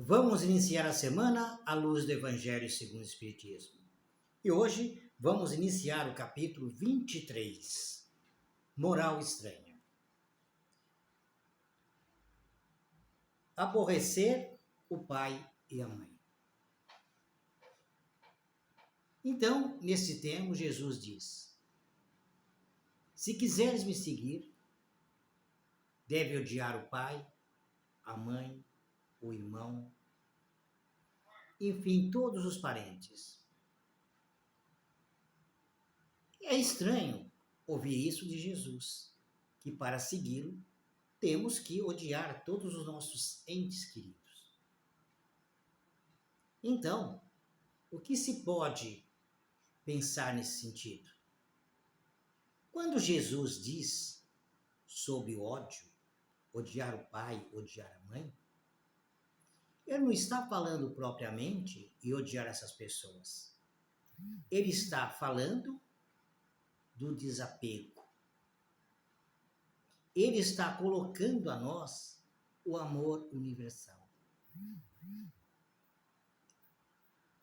Vamos iniciar a semana à luz do Evangelho segundo o Espiritismo. E hoje vamos iniciar o capítulo 23, Moral Estranha. Aborrecer o pai e a mãe. Então, nesse termo, Jesus diz: se quiseres me seguir, deve odiar o pai, a mãe, o irmão, enfim, todos os parentes. É estranho ouvir isso de Jesus, que para segui-lo temos que odiar todos os nossos entes queridos. Então, o que se pode pensar nesse sentido? Quando Jesus diz sobre o ódio, odiar o pai, odiar a mãe, ele não está falando propriamente em odiar essas pessoas. Ele está falando do desapego. Ele está colocando a nós o amor universal.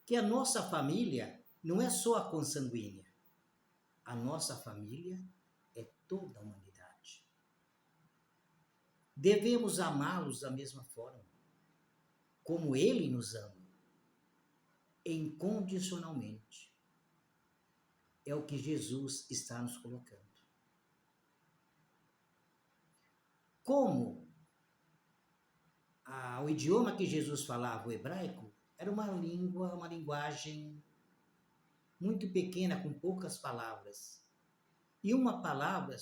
Que a nossa família não é só a consanguínea. A nossa família é toda a humanidade. Devemos amá-los da mesma forma, como ele nos ama, incondicionalmente. É o que Jesus está nos colocando. Como o idioma que Jesus falava, o hebraico, era uma linguagem muito pequena, com poucas palavras. E uma palavra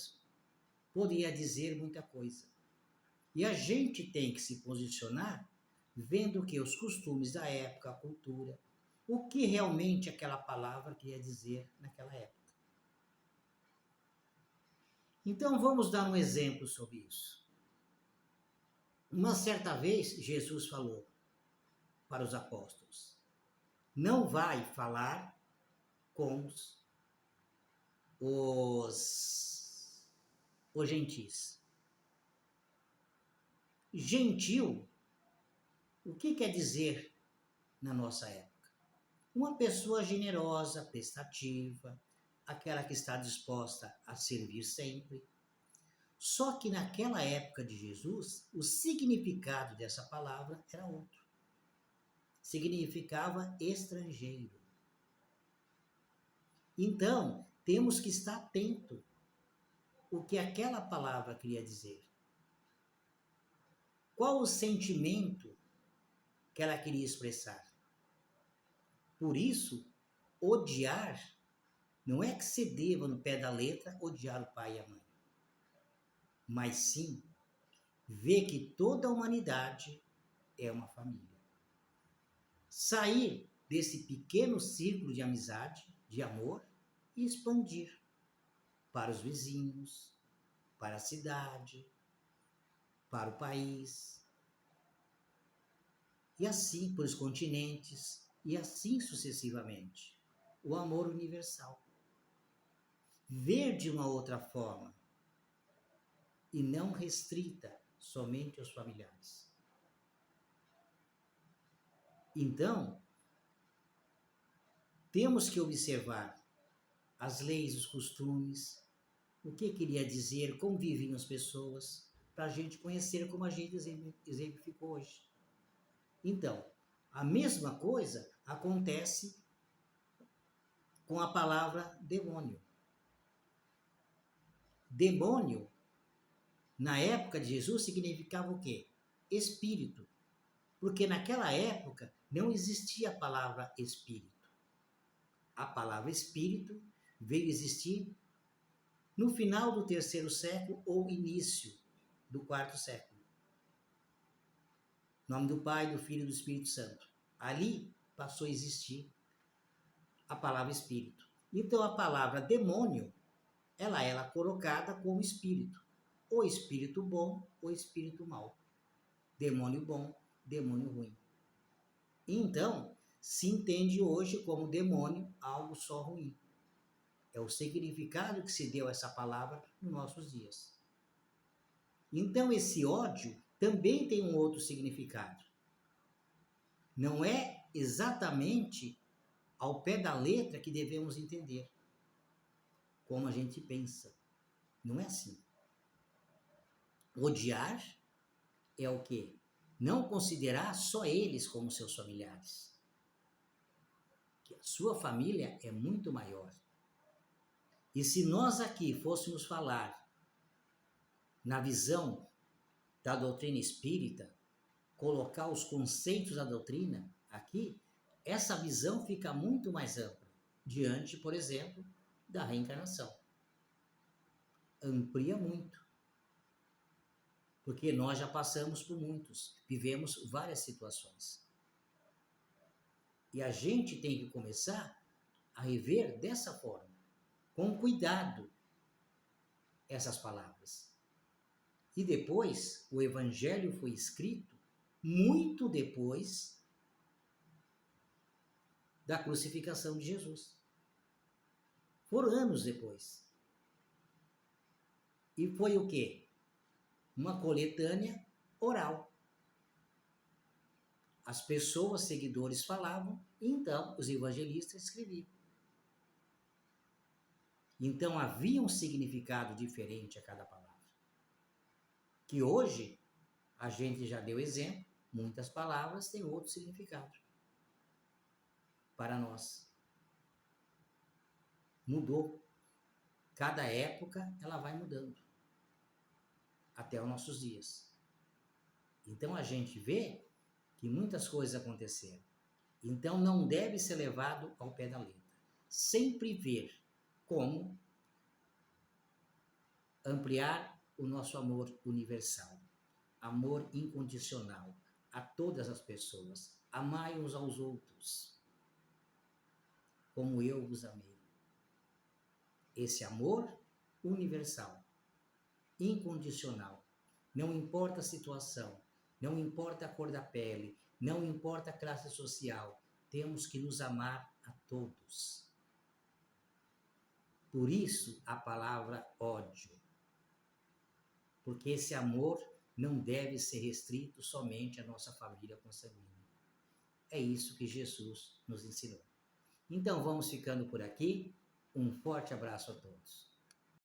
poderia dizer muita coisa. E a gente tem que se posicionar vendo que os costumes da época, a cultura, o que realmente aquela palavra queria dizer naquela época. Então vamos dar um exemplo sobre isso. Uma certa vez Jesus falou para os apóstolos: não vai falar com os gentis. Gentil, o que quer dizer na nossa época? Uma pessoa generosa, prestativa, aquela que está disposta a servir sempre. Só que naquela época de Jesus, o significado dessa palavra era outro. Significava estrangeiro. Então, temos que estar atento o que aquela palavra queria dizer. Qual o sentimento que ela queria expressar? Por isso, odiar não é que se deva, no pé da letra, odiar o pai e a mãe. Mas sim, ver que toda a humanidade é uma família. Sair desse pequeno círculo de amizade, de amor, e expandir para os vizinhos, para a cidade, para o país, e assim por os continentes, e assim sucessivamente. O amor universal. Ver de uma outra forma, e não restrita somente aos familiares. Então, temos que observar as leis, os costumes, o que queria dizer, como viviam as pessoas, para a gente conhecer como a gente exemplificou hoje. Então, a mesma coisa acontece com a palavra demônio. Demônio, na época de Jesus, significava o quê? Espírito. Porque naquela época não existia a palavra espírito. A palavra espírito veio existir no final do 3º século ou início do 4º século. Em nome do Pai, do Filho e do Espírito Santo. Ali passou a existir a palavra espírito. Então a palavra demônio, ela era colocada como espírito. Ou espírito bom ou espírito mau. Demônio bom, demônio ruim. Então, se entende hoje como demônio algo só ruim. É o significado que se deu a essa palavra nos nossos dias. Então, esse ódio também tem um outro significado. não é exatamente ao pé da letra que devemos entender, como a gente pensa. Não é assim. Odiar é o quê? Não considerar só eles como seus familiares. Que a sua família é muito maior. E se nós aqui fôssemos falar na visão da doutrina espírita, colocar os conceitos da doutrina aqui, essa visão fica muito mais ampla, diante, por exemplo, da reencarnação. Amplia muito. Porque nós já passamos por muitos, vivemos várias situações. E a gente tem que começar a rever dessa forma, com cuidado, essas palavras. E depois, o Evangelho foi escrito muito depois da crucificação de Jesus. Por anos depois. E foi o quê? Uma coletânea oral. As pessoas, seguidores, falavam, e então os evangelistas escreviam. Então havia um significado diferente a cada palavra. Que hoje, a gente já deu exemplo, muitas palavras têm outro significado para nós. Mudou. Cada época ela vai mudando. Até os nossos dias. Então a gente vê que muitas coisas aconteceram. Então não deve ser levado ao pé da letra. Sempre ver como ampliar o nosso amor universal, amor incondicional a todas as pessoas. Amai uns aos outros, como eu vos amei. Esse amor universal, incondicional, não importa a situação, não importa a cor da pele, não importa a classe social, temos que nos amar a todos. Por isso a palavra ódio. Porque esse amor não deve ser restrito somente à nossa família consanguínea. É isso que Jesus nos ensinou. Então vamos ficando por aqui. Um forte abraço a todos.